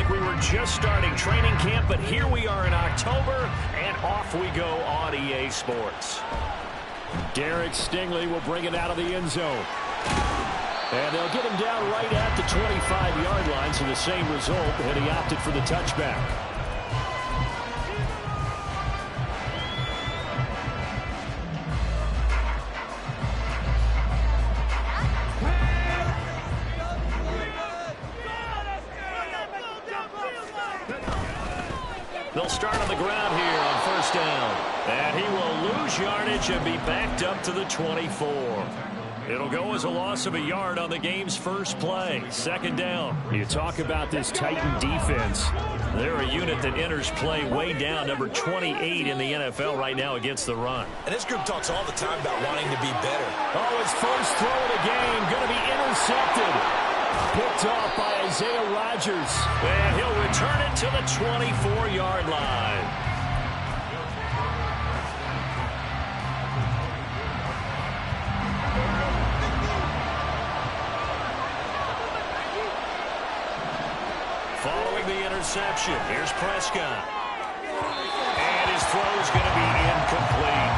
like we were just starting training camp, but here we are in October, and off we go on EA Sports. Derek Stingley will bring it out of the end zone. And they'll get him down right at the 25-yard line, so the same result, and he opted for the touchback. They'll start on the ground here on first down. And he will lose yardage and be backed up to the 24. It'll go as a loss of a yard on the game's first play. Second down. You talk about this Titan defense. They're a unit that enters play way down, number 28 in the NFL right now against the run. And this group talks all the time about wanting to be better. Oh, his first throw of the game going to be intercepted. Picked off by Isaiah Rodgers. And he'll return it to the 24-yard line. Following the interception, here's Prescott. And his throw is going to be incomplete.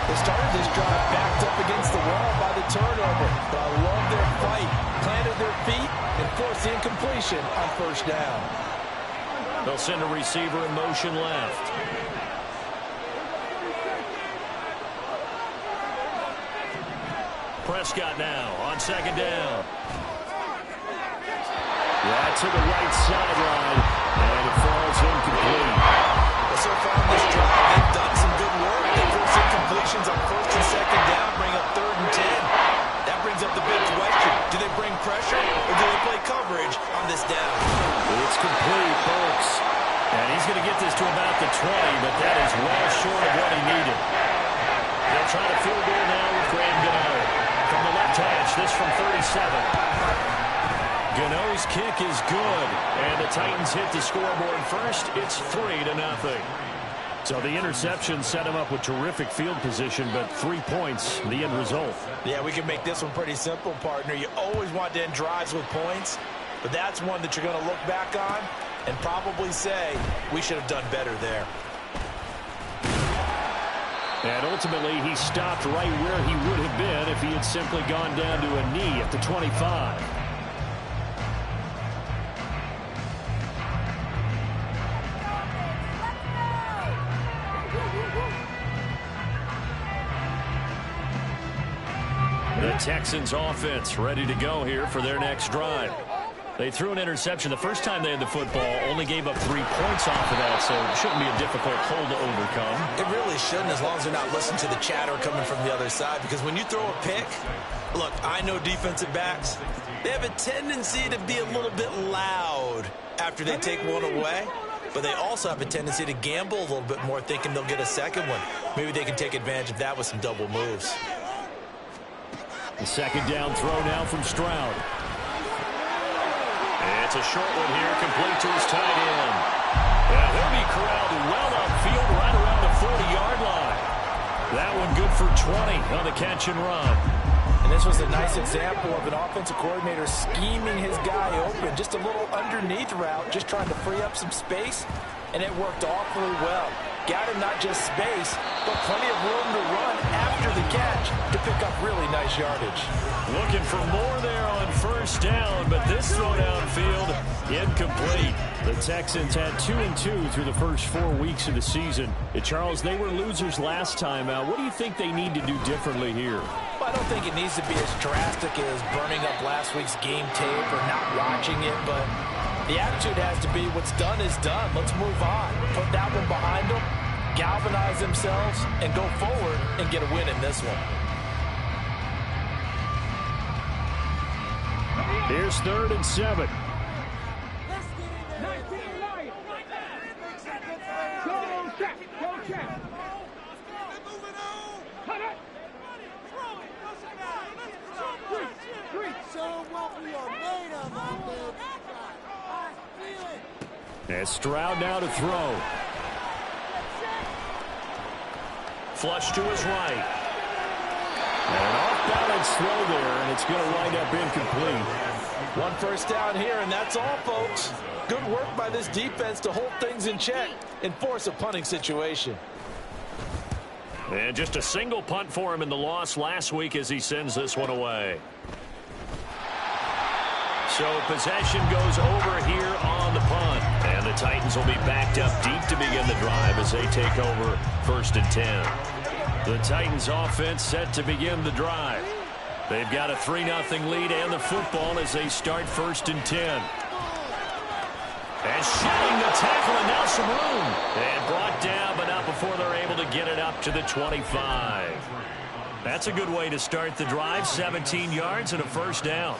They started this drive backed up against the wall by the turnover, but I love their fight. Planted their feet and forced the incompletion on first down. They'll send a receiver in motion left. Prescott now on second down. Yeah, to the right sideline, and it falls incomplete. Well, so far in this drive, they've done some good work. They force incompletions on first and second down, bring up 3rd and 10. That brings up the big question. Do they bring pressure, or do they play coverage on this down? It's complete, Burks. And he's going to get this to about the 20, but that is well short of what he needed. They'll try to field goal now with Graham Gano. From the left hash, this from 37. Gano's kick is good, and the Titans hit the scoreboard first. It's 3-0. So the interception set him up with terrific field position, but 3 points, the end result. Yeah, we can make this one pretty simple, partner. You always want to end drives with points, but that's one that you're going to look back on and probably say, we should have done better there. And ultimately, he stopped right where he would have been if he had simply gone down to a knee at the 25. The Texans offense ready to go here for their next drive. They threw an interception the first time they had the football, only gave up 3 points off of that, so it shouldn't be a difficult hole to overcome. It really shouldn't, as long as they're not listening to the chatter coming from the other side, because when you throw a pick, look, I know defensive backs, they have a tendency to be a little bit loud after they take one away, but they also have a tendency to gamble a little bit more, thinking they'll get a second one. Maybe they can take advantage of that with some double moves. The second down throw now from Stroud. It's a short one here, complete to his tight end. And he'll be corralled well upfield right around the 40-yard line. That one good for 20 on the catch and run. And this was a nice example of an offensive coordinator scheming his guy open. Just a little underneath route, just trying to free up some space, and it worked awfully well. Got him not just space, but plenty of room to run after the catch to pick up really nice yardage. Looking for more there on first down, but this throw downfield, incomplete. The Texans had 2-2 through the first 4 weeks of the season. Charles, they were losers last time out. What do you think they need to do differently here? Well, I don't think it needs to be as drastic as burning up last week's game tape or not watching it, but the attitude has to be what's done is done. Let's move on. Put that one behind them, galvanize themselves, and go forward and get a win in this one. Here's 3rd and 7. And Stroud now to throw. Flush to his right. And off balance Nice throw there, and it's going to wind up incomplete. One first down here, and that's all, folks. Good work by this defense to hold things in check and force a punting situation. And just a single punt for him in the loss last week as he sends this one away. So possession goes over here on the punt. And the Titans will be backed up deep to begin the drive as they take over 1st and 10. The Titans offense set to begin the drive. They've got a 3-0 lead and the football as they start 1st and 10. And shedding the tackle, and now some room. And brought down, but not before they're able to get it up to the 25. That's a good way to start the drive. 17 yards and a first down.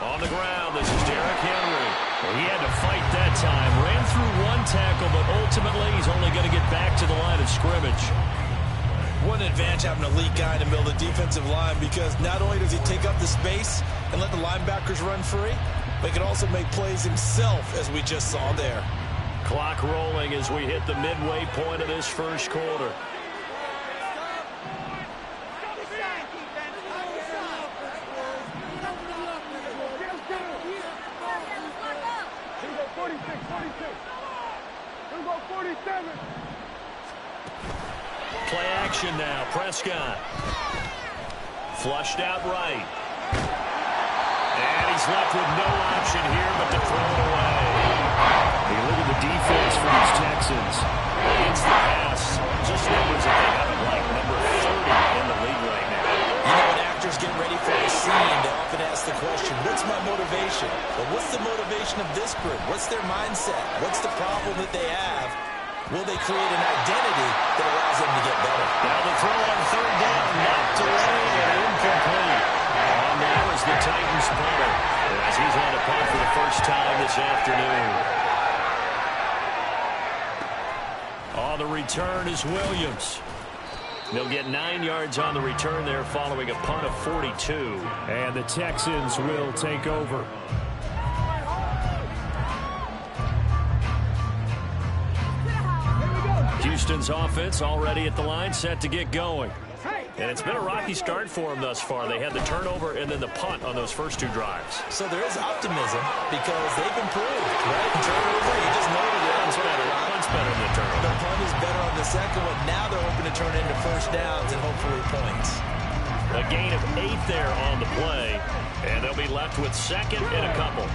On the ground, this is Derrick Henry. He had to fight that time. Ran through one tackle, but ultimately he's only going to get back to the line of scrimmage. What an advantage having an elite guy in the middle of the defensive line, because not only does he take up the space and let the linebackers run free, but he can also make plays himself, as we just saw there. Clock rolling as we hit the midway point of this first quarter. Play action now. Prescott. Flushed out right. And he's left with no option here but to throw it away. Hey, look at the defense for these Texans. Against the pass. Just numbers that they have it like number 30 in the league right now. You know, when actors get ready for a scene, they often ask the question, what's my motivation? But what's the motivation of this group? What's their mindset? What's the problem that they have? Will they create an identity that allows them to get better? Now the throw on 3rd down, knocked away and incomplete. On now is the Titans punter, as he's on a punt for the first time this afternoon. On the return is Williams. They'll get 9 yards on the return there following a punt of 42. And the Texans will take over. Houston's offense already at the line, set to get going. And it's been a rocky start for them thus far. They had the turnover and then the punt on those first 2 drives. So there is optimism because they've improved, right? Turnover, you just noted it. Punt's better than the turnover. The punt is better on the second one. Now they're hoping to turn it into first downs and hopefully points. A gain of 8 there on the play. And they'll be left with 2nd and a couple.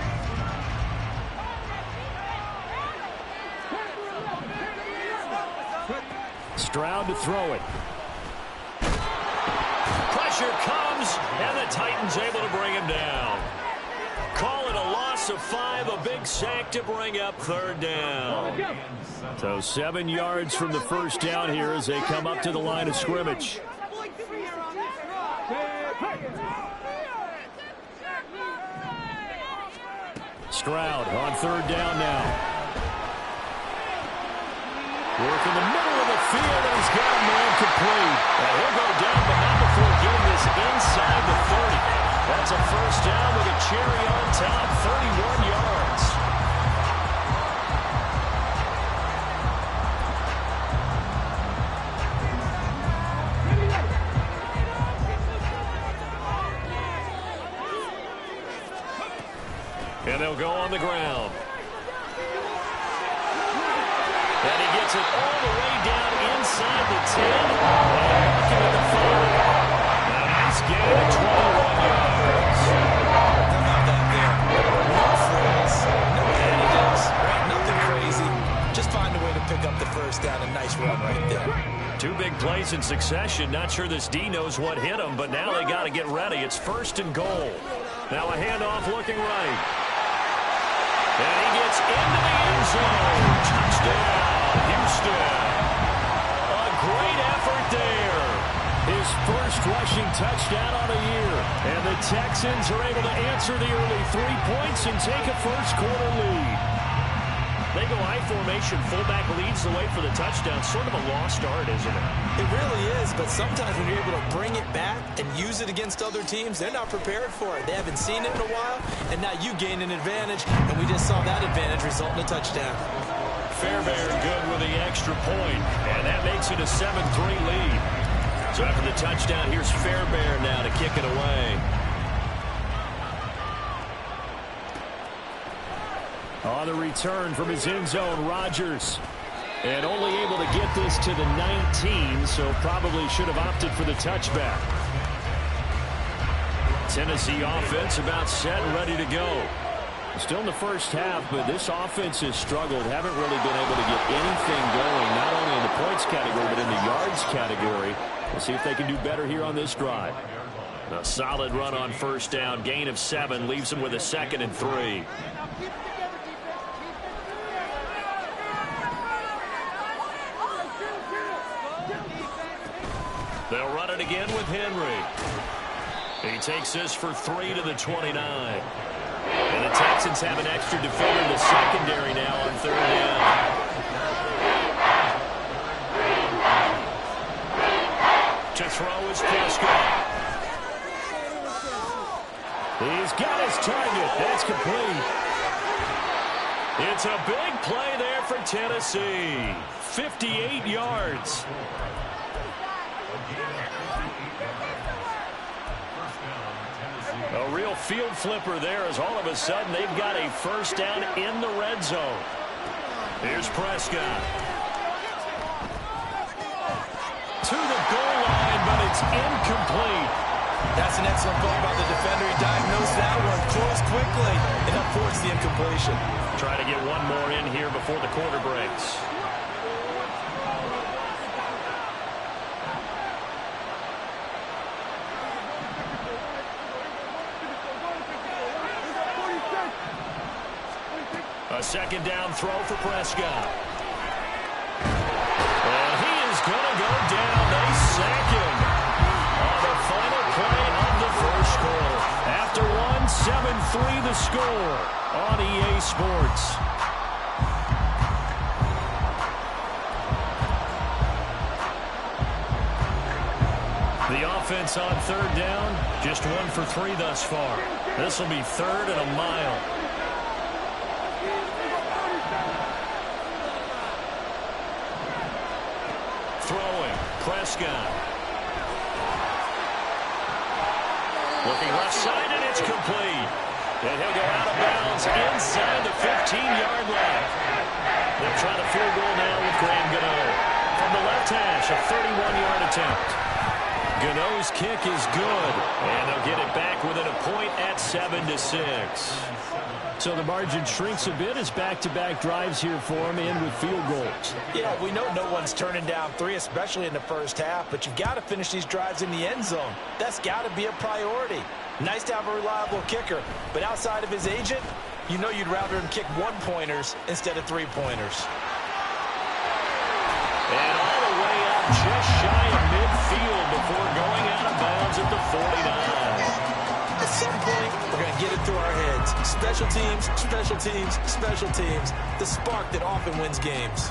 Stroud to throw it. Pressure comes, and the Titans able to bring him down. Call it a loss of 5, a big sack to bring up 3rd down. So 7 yards from the first down here as they come up to the line of scrimmage. Stroud on 3rd down now. Work in the middle of the field, and he's got a man complete. And he'll go down, but not before getting this inside the 30. That's a first down with a cherry on top, 31 yards. And they'll go on the ground. And he gets it all the way down inside the 10. And looking at the 5. A nice gain of 21 yards. How about that there? No frills, no additives, right? Nothing crazy. Just find a way to pick up the first down. A nice run right there. 2 big plays in succession. Not sure this D knows what hit him, but now they got to get ready. It's 1st and goal. Now a handoff looking right. And he gets into the end zone. Touchdown, Houston. A great effort there. His first rushing touchdown on the year. And the Texans are able to answer the early 3 points and take a first quarter lead. They go I formation. Fullback leads the way for the touchdown. Sort of a lost art, isn't it? It really is, but sometimes when you're able to bring it back and use it against other teams, they're not prepared for it. They haven't seen it in a while, and now you gain an advantage, and we just saw that advantage result in a touchdown. Fairbairn extra point, and that makes it a 7-3 lead. So after the touchdown, here's Fairbairn now to kick it away. On the return from his end zone, Rodgers. And only able to get this to the 19, so probably should have opted for the touchback. Tennessee offense about set and ready to go. Still in the first half, but this offense has struggled. Haven't really been able to get anything going, not only in the points category, but in the yards category. We'll see if they can do better here on this drive. A solid run on first down. Gain of 7 leaves them with a 2nd and 3. They'll run it again with Henry. He takes this for 3 to the 29. And the Texans have an extra defender in the secondary now on 3rd down. To throw is Prescott. He's got his target. That's complete. It's a big play there for Tennessee. 58 yards. A real field flipper there as all of a sudden they've got a first down in the red zone. Here's Prescott. To the goal line, but it's incomplete. That's an excellent play by the defender. He diagnosed that one, closed quickly, and affords the incompletion. Try to get one more in here before the quarter breaks. A second down throw for Prescott. And he is going to go down. They sack him on the final play of the first quarter. After 7-3 the score on EA Sports. The offense on 3rd down, just 1 for 3 thus far. This will be 3rd and a mile. Throwing, Prescott. Looking left side, and it's complete. And he'll go out of bounds inside the 15-yard line. They'll try the field goal now with Graham Gano. From the left hash, a 31-yard attempt. Gano's kick is good, and they'll get it back within a point at 7-6. So the margin shrinks a bit as back-to-back drives here for him and with field goals. Yeah, we know no one's turning down 3, especially in the first half, but you've got to finish these drives in the end zone. That's got to be a priority. Nice to have a reliable kicker, but outside of his agent, you know you'd rather him kick 1-pointers instead of 3-pointers. And all the way up just shy of midfield before going out of bounds at the 49. At some point, we're going to get it through our heads. Special teams, special teams, special teams. The spark that often wins games.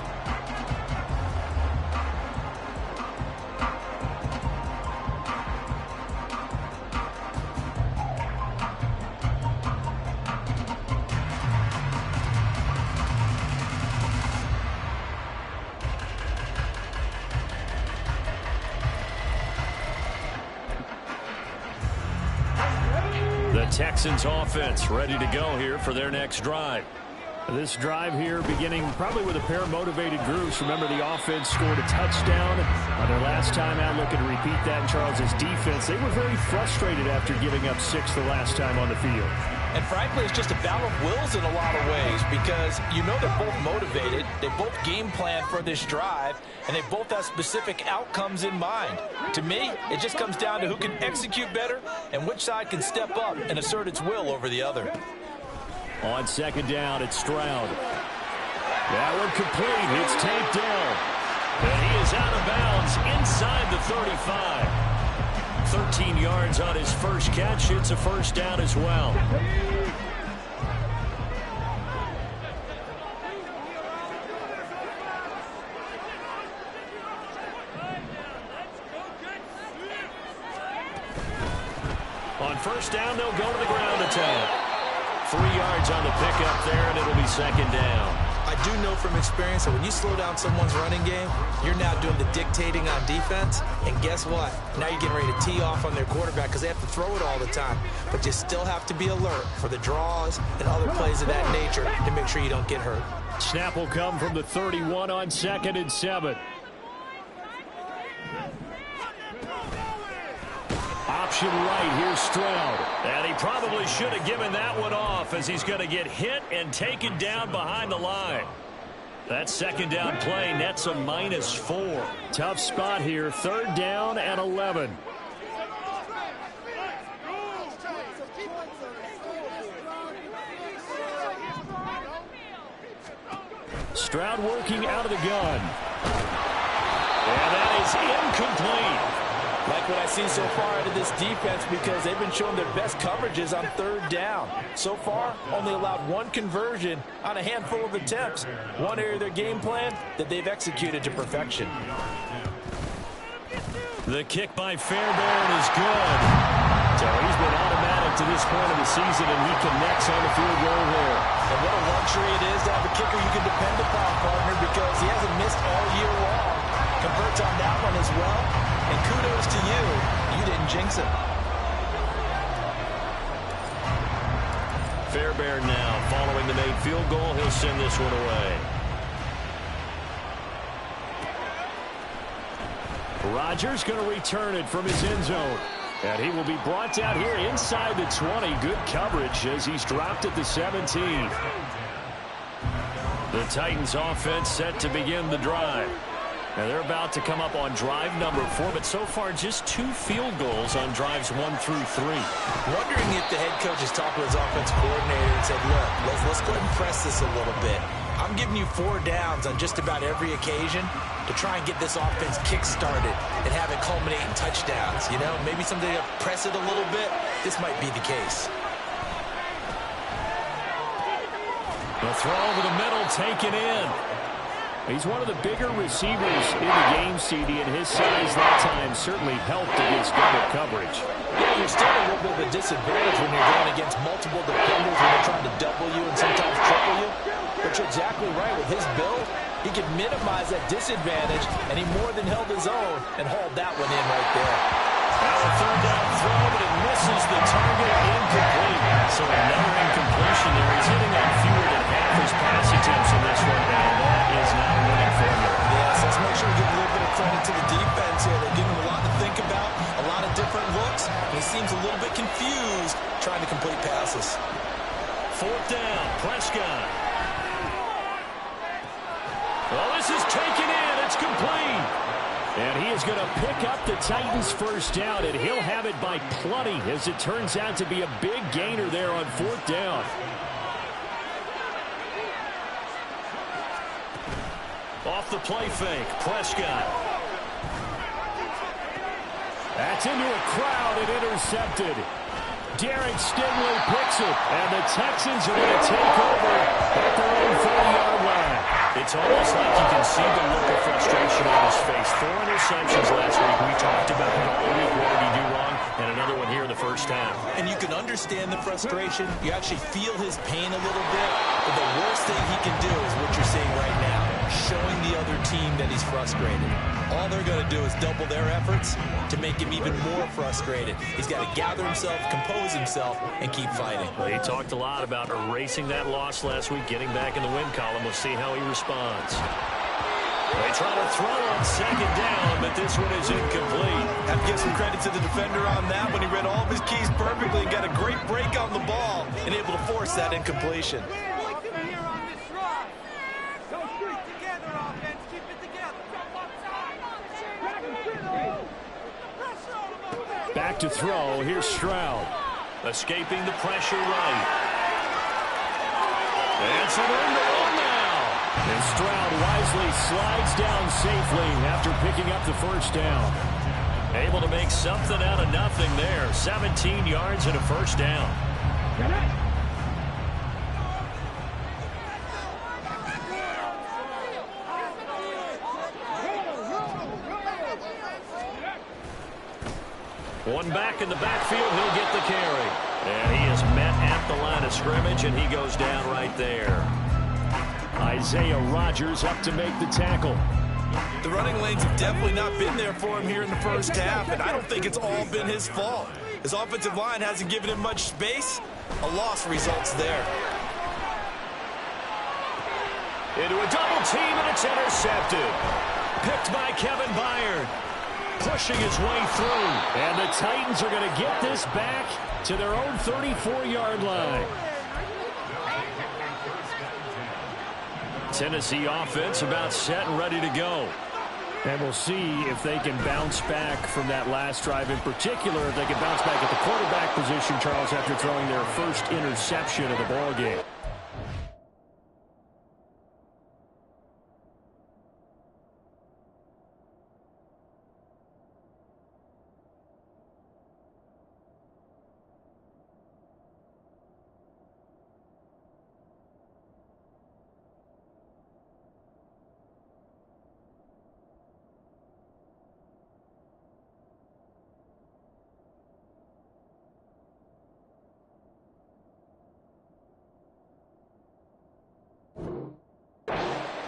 Texans offense ready to go here for their next drive. This drive here beginning probably with a pair of motivated groups. Remember, the offense scored a touchdown on their last time out. Looking to repeat that in Charles's defense. They were very frustrated after giving up 6 the last time on the field. And frankly, it's just a battle of wills in a lot of ways because you know they're both motivated. They both game plan for this drive, and they both have specific outcomes in mind. To me, it just comes down to who can execute better and which side can step up and assert its will over the other. On 2nd down, it's Stroud. That one complete. It's taped down. And he is out of bounds inside the 35. 13 yards on his first catch. It's a first down as well. On first down, they'll go to the ground attack. 3 yards on the pickup there, and it'll be 2nd down. I do know from experience that when you slow down someone's running game, you're now doing the dictating on defense. And guess what? Now you're getting ready to tee off on their quarterback because they have to throw it all the time. But you still have to be alert for the draws and other plays of that nature to make sure you don't get hurt. Snap will come from the 31 on 2nd and 7. Option right, here's Stroud. And he probably should have given that one off as he's going to get hit and taken down behind the line. That 2nd down play nets a -4. Tough spot here, 3rd down and 11. Stroud working out of the gun. And that is incomplete. Like what I've seen so far out of this defense because they've been showing their best coverages on 3rd down. So far, only allowed 1 conversion on a handful of attempts. One area of their game plan that they've executed to perfection. The kick by Fairbairn is good. So he's been automatic to this point of the season, and he connects on the field goal there. And what a luxury it is to have a kicker you can depend upon, partner, because he hasn't missed all year long. Converts on that one as well. And kudos to you. You didn't jinx it. Fairbairn now following the made field goal. He'll send this one away. Rodgers going to return it from his end zone. And he will be brought down here inside the 20. Good coverage as he's dropped at the 17. The Titans offense set to begin the drive. And they're about to come up on drive number 4, but so far just 2 field goals on drives 1 through 3. Wondering if the head coach has talked to his offensive coordinator and said, look, let's go ahead and press this a little bit. I'm giving you 4 downs on just about every occasion to try and get this offense kick-started and have it culminate in touchdowns. You know, maybe someday to press it a little bit. This might be the case. The throw over the middle taken in. He's one of the bigger receivers in the game, CD, and his size that time certainly helped against double coverage. Yeah, you're still a little bit of a disadvantage when you're going against multiple defenders when they're trying to double you and sometimes triple you. But you're exactly right. With his build, he could minimize that disadvantage, and he more than held his own and hauled that one in right there. Now a 3rd down throw, but it misses the target, incomplete. So another incompletion there. He's hitting on fewer than half his pass attempts in this one, and that is not a winning formula. Yes, let's make sure we give a little bit of credit to the defense here. They're giving him a lot to think about, a lot of different looks, and he seems a little bit confused trying to complete passes. 4th down, Prescott. Well, this is taken in. It's complete. And he is going to pick up the Titans' 1st down, and he'll have it by plenty as it turns out to be a big gainer there on 4th down. Off the play fake, Prescott. That's into a crowd and intercepted. Derek Stingley picks it, and the Texans are going to take over at their own 40-yard line. It's almost like you can see the look of frustration on his face. 4 interceptions last week. We talked about it all week. What did he do wrong? And another one here in the 1st half. And you can understand the frustration. You actually feel his pain a little bit. But the worst thing he can do is what you're seeing right now, showing the other team that he's frustrated. All they're going to do is double their efforts to make him even more frustrated. He's got to gather himself, compose himself, and keep fighting. Well, he talked a lot about erasing that loss last week, getting back in the win column. We'll see how he responds. They try to throw on 2nd down, but this one is incomplete. Have to give some credit to the defender on that when he read all of his keys perfectly and got a great break on the ball and able to force that incompletion. Back to throw. Here's Stroud. Escaping the pressure right. It's an end-to-one now. And Stroud wisely slides down safely after picking up the 1st down. Able to make something out of nothing there. 17 yards and a 1st down. One back in the backfield, he'll get the carry. And he is met at the line of scrimmage, and he goes down right there. Isaiah Rodgers up to make the tackle. The running lanes have definitely not been there for him here in the first half, and I don't think it's all been his fault. His offensive line hasn't given him much space. A loss results there. Into a double team, and it's intercepted. Picked by Kevin Byard. Pushing his way through. And the Titans are going to get this back to their own 34-yard line. Tennessee offense about set and ready to go. And we'll see if they can bounce back from that last drive, in particular, if they can bounce back at the quarterback position, Charles, after throwing their first interception of the ballgame.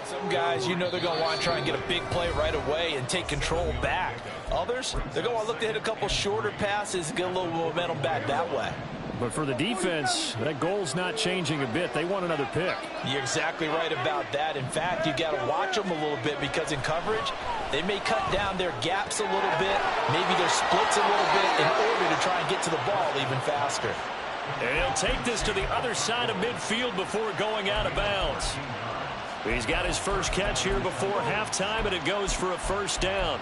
Some guys, you know they're going to want to try and get a big play right away and take control back. Others, they're going to look to hit a couple shorter passes and get a little momentum back that way. But for the defense, that goal's not changing a bit. They want another pick. You're exactly right about that. In fact, you got to watch them a little bit, because in coverage, they may cut down their gaps a little bit, maybe their splits a little bit, in order to try and get to the ball even faster. And he'll take this to the other side of midfield before going out of bounds. He's got his first catch here before halftime, and it goes for a first down.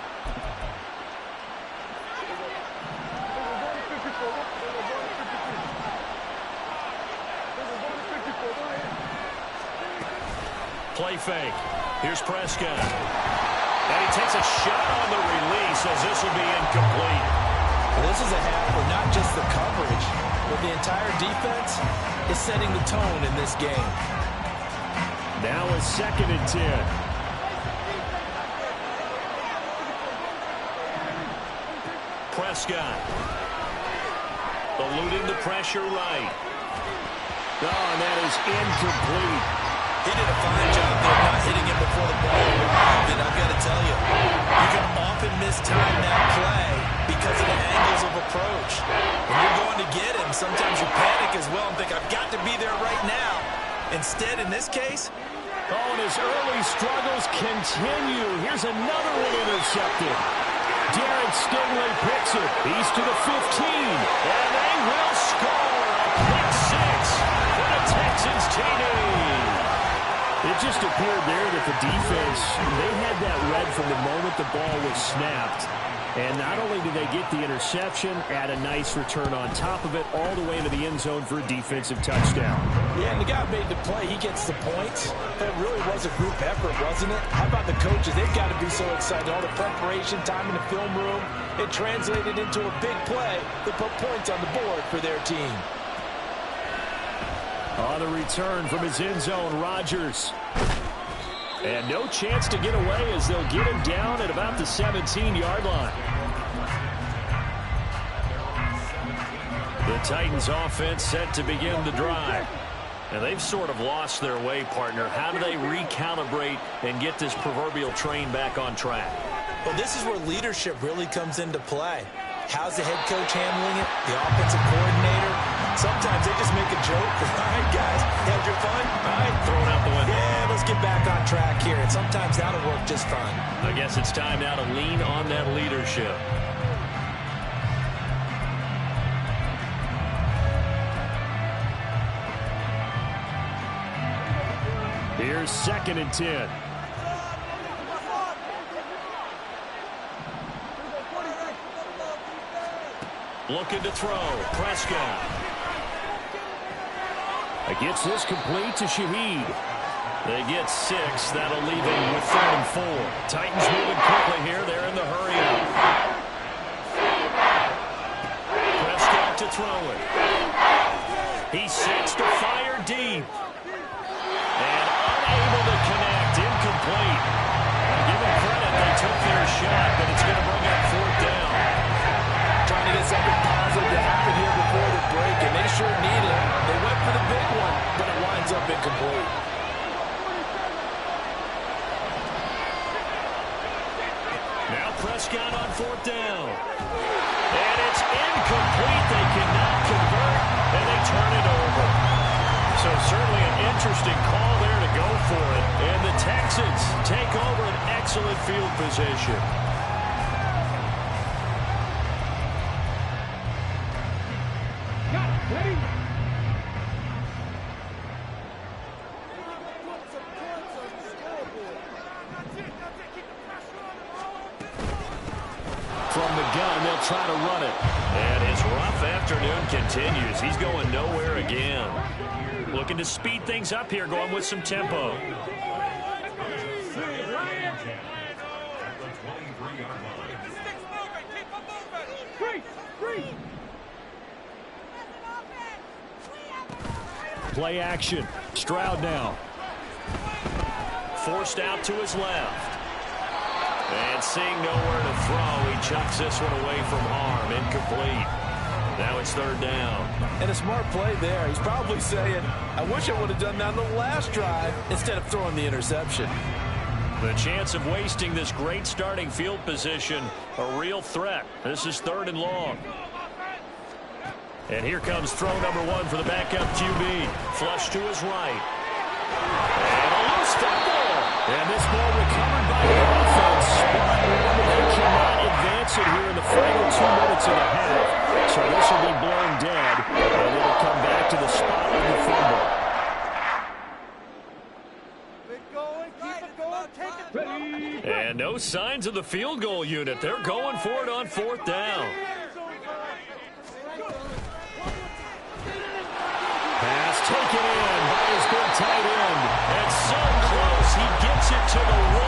Play fake. Here's Prescott. And he takes a shot on the release, as this will be incomplete. Well, this is a half where not just the coverage, but the entire defense is setting the tone in this game. Now it's 2nd and 10. Prescott. Eluding the pressure right. Oh, and that is incomplete. He did a fine job there not hitting him before the ball arrived, and I've got to tell you, you can often mistime that play because of the angles of approach. When you're going to get him, sometimes you panic as well and think, I've got to be there right now. Instead, in this case, oh, and his early struggles continue. Here's another one intercepted. Derek Stingley picks it. He's to the 15. And they will score a pick six for the Texans TD. It just appeared there that the defense, they had that read from the moment the ball was snapped. And not only did they get the interception, add a nice return on top of it, all the way into the end zone for a defensive touchdown. Yeah, and the guy made the play. He gets the points. But it really was a group effort, wasn't it? How about the coaches? They've got to be so excited. All the preparation, time in the film room, it translated into a big play that put points on the board for their team. On the return from his end zone, Rodgers. And no chance to get away, as they'll get him down at about the 17-yard line. The Titans offense set to begin the drive. And they've sort of lost their way, partner. How do they recalibrate and get this proverbial train back on track? Well, this is where leadership really comes into play. How's the head coach handling it? The offensive coordinator? Sometimes they just make a joke. All right, guys, had your fun? All right, Throw it out the window. yeah, let's get back on track here. And sometimes that'll work just fine. I guess it's time now to lean on that leadership. Here's 2nd and 10. Looking to throw. Prescott. Gets this complete to Shaheed. They get 6. That'll leave him with 3rd and 4. Titans moving quickly here. They're in the hurry-up. Prescott to throw it. He sets to fire deep. And unable to connect. Incomplete. Give them credit. They took their shot, but it's going to bring up 4th down. Trying to get something positive to happen here before the break, and they sure need it. They went for the big one, but it winds up incomplete. Prescott on 4th down. And it's incomplete. They cannot convert, and they turn it over. So certainly an interesting call there to go for it. And the Texans take over an excellent field position. From the gun, they'll try to run it. And his rough afternoon continues. He's going nowhere again. Looking to speed things up here, going with some tempo. Play action. Stroud now. Forced out to his left. And seeing nowhere to throw, he chucks this one away from harm. Incomplete. Now it's 3rd down. And a smart play there. He's probably saying, I wish I would have done that on the last drive instead of throwing the interception. The chance of wasting this great starting field position, a real threat. This is 3rd and long. And here comes throw number 1 for the backup QB. Flush to his right. And a loose football. And this ball recovered by the offense. But they cannot advance it here in the final 2 minutes of the half. So this will be blown dead. And it'll come back to the spot of the fumble. And no signs of the field goal unit. They're going for it on 4th down. Pass taken in by his big tight end. And so close, he gets it to the 1.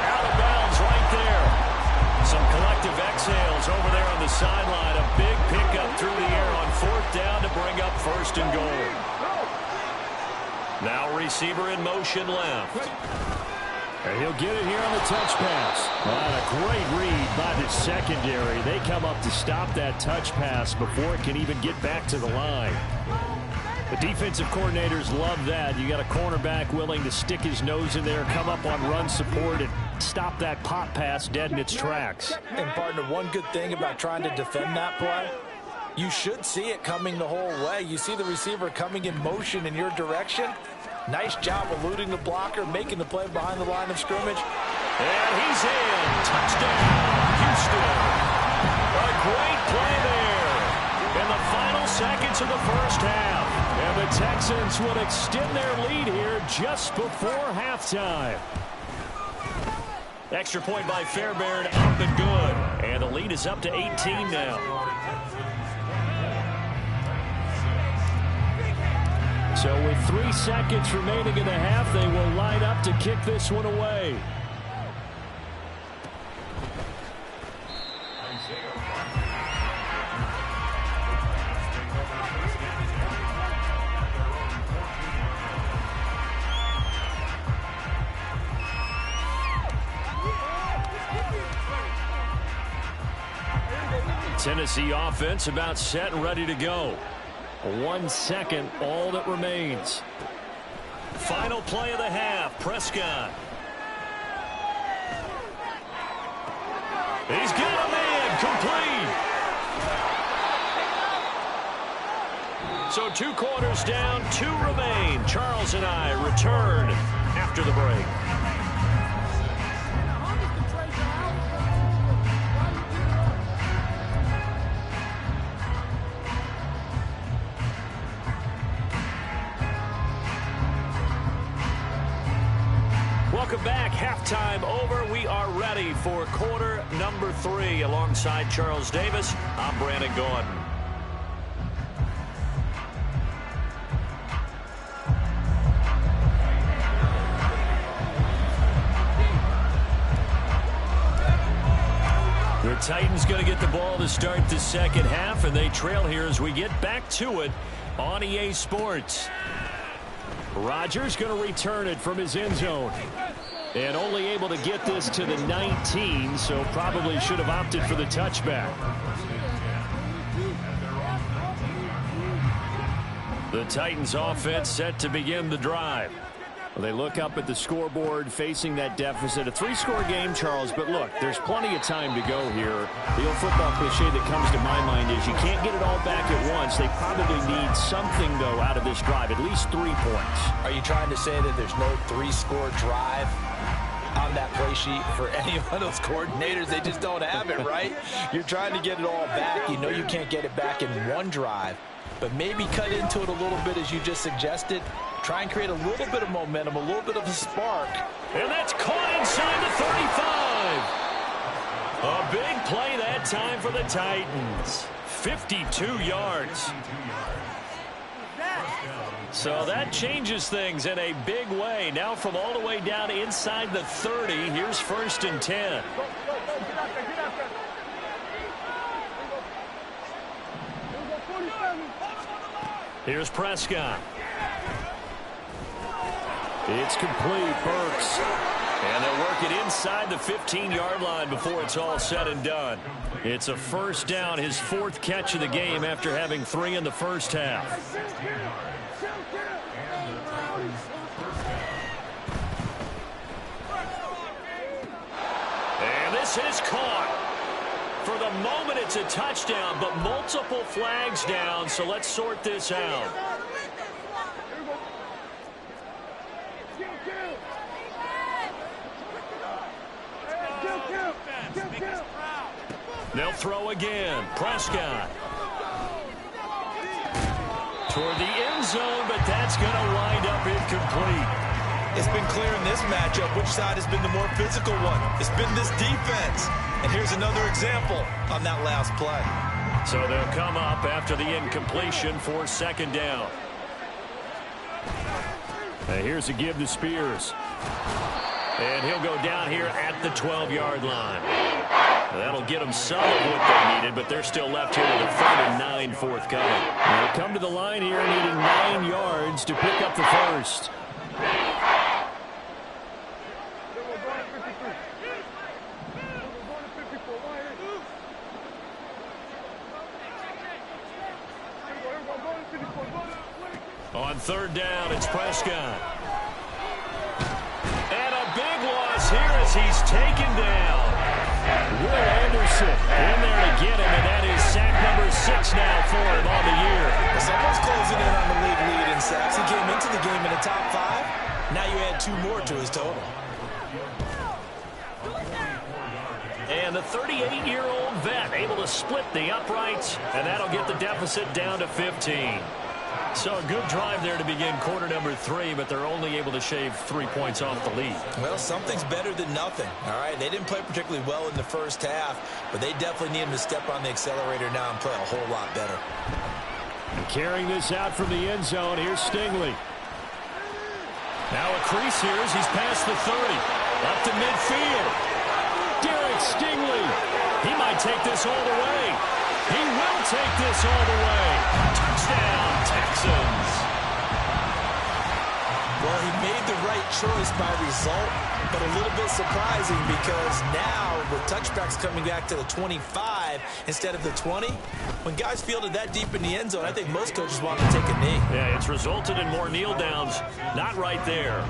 Out of bounds right there. Some collective exhales over there on the sideline. A big pickup through the air on 4th down to bring up 1st and goal. Now receiver in motion left. And he'll get it here on the touch pass. A great read by the secondary. They come up to stop that touch pass before it can even get back to the line. The defensive coordinators love that. You got a cornerback willing to stick his nose in there, come up on run support, and stop that pop pass dead in its tracks. And, partner, one good thing about trying to defend that play, you should see it coming the whole way. You see the receiver coming in motion in your direction. Nice job eluding the blocker, making the play behind the line of scrimmage. And he's in. Touchdown, Houston. A great play there in the final seconds of the first half. And the Texans would extend their lead here just before halftime. Extra point by Fairbairn, up and good. And the lead is up to 18 now. So with 3 seconds remaining in the half, they will line up to kick this one away. Tennessee offense about set and ready to go. 1 second, all that remains. Final play of the half, Prescott. He's got a man, complete. So 2 quarters down, 2 remain. Charles and I return after the break. Welcome back. Halftime over. We are ready for quarter number 3. Alongside Charles Davis, I'm Brandon Gordon. The Titans going to get the ball to start the second half, and they trail here as we get back to it on EA Sports. Rodgers going to return it from his end zone. And only able to get this to the 19, so probably should have opted for the touchback. The Titans offense set to begin the drive. Well, they look up at the scoreboard facing that deficit. A 3-score game, Charles, but look, there's plenty of time to go here. The old football cliche that comes to my mind is you can't get it all back at once. They probably need something, though, out of this drive, at least 3 points. Are you trying to say that there's no 3-score drive on that play sheet for any one of those coordinators? They just don't have it, right? You're trying to get it all back. You know you can't get it back in one drive, but maybe cut into it a little bit as you just suggested. Try and create a little bit of momentum, a little bit of a spark. And that's caught inside the 35. A big play that time for the Titans. 52 yards. So that changes things in a big way. Now from all the way down inside the 30, here's 1st and 10. Here's Prescott. It's complete, Burks. And they'll work it inside the 15-yard line before it's all said and done. It's a first down, his 4th catch of the game after having 3 in the first half. And this is caught. For the moment, it's a touchdown, but multiple flags down, so let's sort this out. They'll throw again. Prescott. Toward the end zone, but that's going to wind up incomplete. It's been clear in this matchup which side has been the more physical one. It's been this defense. And here's another example on that last play. So they'll come up after the incompletion for 2nd down. Here's a give to Spears. And he'll go down here at the 12-yard line. That'll get them some of what they needed, but they're still left here with a 3rd and 9 forthcoming. They'll come to the line here needing 9 yards to pick up the first. On 3rd down, it's Prescott. And a big loss here as he's taken down. Will Anderson in there to get him, and that is sack number 6 now for him on the year. Someone's closing in on the league lead in sacks. He came into the game in the top 5. Now you add 2 more to his total. And the 38-year-old vet able to split the uprights, and that'll get the deficit down to 15. So a good drive there to begin quarter number 3, but they're only able to shave 3 points off the lead. Well, something's better than nothing, all right? They didn't play particularly well in the first half, but they definitely need him to step on the accelerator now and play a whole lot better. And carrying this out from the end zone, here's Stingley. Now a crease here as he's past the 30. Up to midfield. Derek Stingley. He might take this all the way. He will take this all the way. Touchdown, Texans. Well, he made the right choice by result, but a little bit surprising because now with touchbacks coming back to the 25 instead of the 20, when guys fielded that deep in the end zone, I think most coaches want to take a knee. Yeah, it's resulted in more kneel downs. Not right there.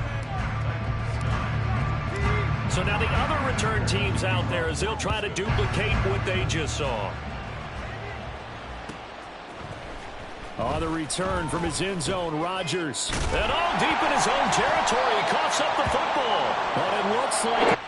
So now the other return teams out there as they'll try to duplicate what they just saw. On the return from his end zone, Rodgers. And all deep in his own territory, he coughs up the football. But it looks like